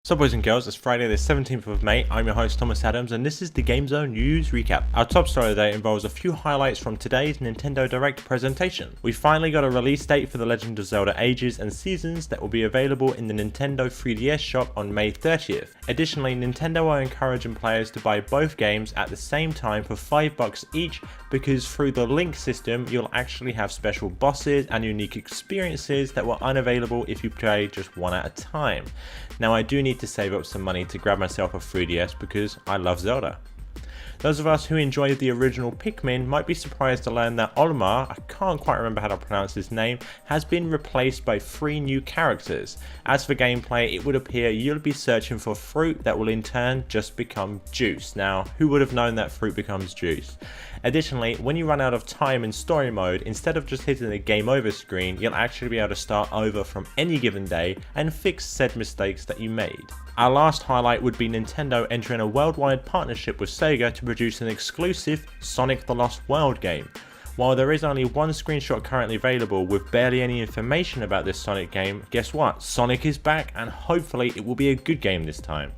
So boys and girls, it's Friday the 17th of May, I'm your host Thomas Adams and this is the Gamezone News Recap. Our top story today involves a few highlights from today's Nintendo Direct presentation. We finally got a release date for The Legend of Zelda Ages and Seasons that will be available in the Nintendo 3DS shop on May 30th. Additionally, Nintendo are encouraging players to buy both games at the same time for $5 each because through the Link system you'll actually have special bosses and unique experiences that were unavailable if you play just one at a time. Now I do need to save up some money to grab myself a 3DS because I love Zelda. Those of us who enjoyed the original Pikmin might be surprised to learn that Olimar, I can't quite remember how to pronounce his name, has been replaced by 3 new characters. As for gameplay, it would appear you'll be searching for fruit that will in turn just become juice. Now, who would have known that fruit becomes juice? Additionally, when you run out of time in story mode, instead of just hitting the game over screen, you'll actually be able to start over from any given day and fix said mistakes that you made. Our last highlight would be Nintendo entering a worldwide partnership with Sega to produce an exclusive Sonic the Lost World game. While there is only one screenshot currently available with barely any information about this Sonic game, guess what? Sonic is back and hopefully it will be a good game this time.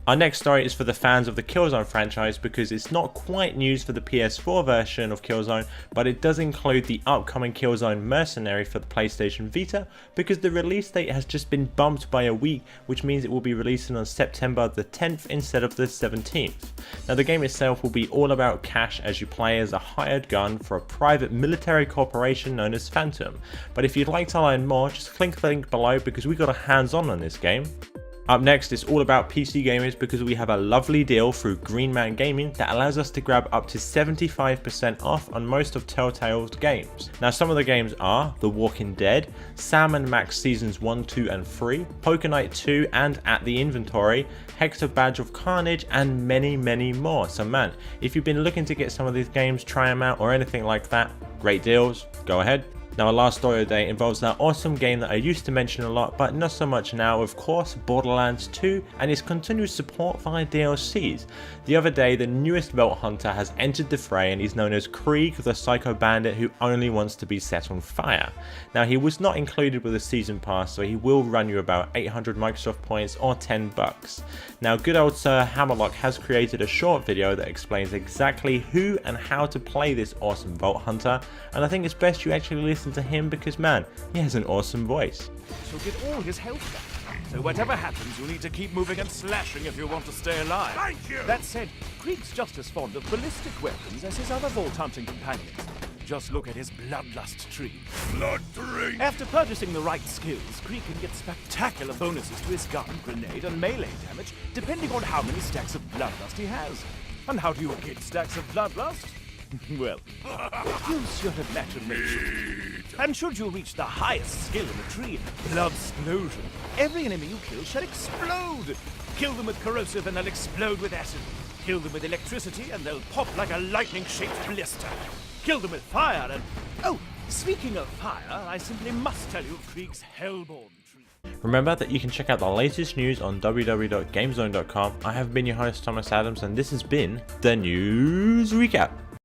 Our next story is for the fans of the Killzone franchise because it's not quite news for the PS4 version of Killzone, but it does include the upcoming Killzone Mercenary for the PlayStation Vita because the release date has just been bumped by a week, which means it will be releasing on September the 10th instead of the 17th. Now the game itself will be all about cash as you play as a hired gun for a private military corporation known as Phantom. But if you'd like to learn more, just click the link below because we got a hands-on this game. Up next, it's all about PC gamers because we have a lovely deal through Green Man Gaming that allows us to grab up to 75% off on most of Telltale's games. Now some of the games are The Walking Dead, Sam & Max Seasons 1, 2 and 3, Poker Night 2 and At the Inventory, Hector Badge of Carnage and many more. So man, if you've been looking to get some of these games, try them out or anything like that, great deals, go ahead. Now our last story of the day involves that awesome game that I used to mention a lot but not so much now, of course, Borderlands 2 and its continued support via DLCs. The other day the newest Vault Hunter has entered the fray and he's known as Krieg, the psycho bandit who only wants to be set on fire. Now he was not included with the season pass so he will run you about 800 Microsoft points or $10. Now good old Sir Hammerlock has created a short video that explains exactly who and how to play this awesome Vault Hunter and I think it's best you actually listen to him because man, he has an awesome voice. She'll get all his health back. So whatever happens, you'll need to keep moving and slashing if you want to stay alive. Thank you! That said, Krieg's just as fond of ballistic weapons as his other vault hunting companions. Just look at his bloodlust tree. Blood tree! After purchasing the right skills, Krieg can get spectacular bonuses to his gun, grenade, and melee damage, depending on how many stacks of bloodlust he has. And how do you get stacks of bloodlust? Well, use your imagination. And should you reach the highest skill in the tree, Bloodsplosion, every enemy you kill shall explode. Kill them with corrosive and they'll explode with acid. Kill them with electricity and they'll pop like a lightning-shaped blister. Kill them with fire and... Oh, speaking of fire, I simply must tell you Krieg's Hellborn tree. Remember that you can check out the latest news on www.gamezone.com. I have been your host Thomas Adams and this has been the News Recap.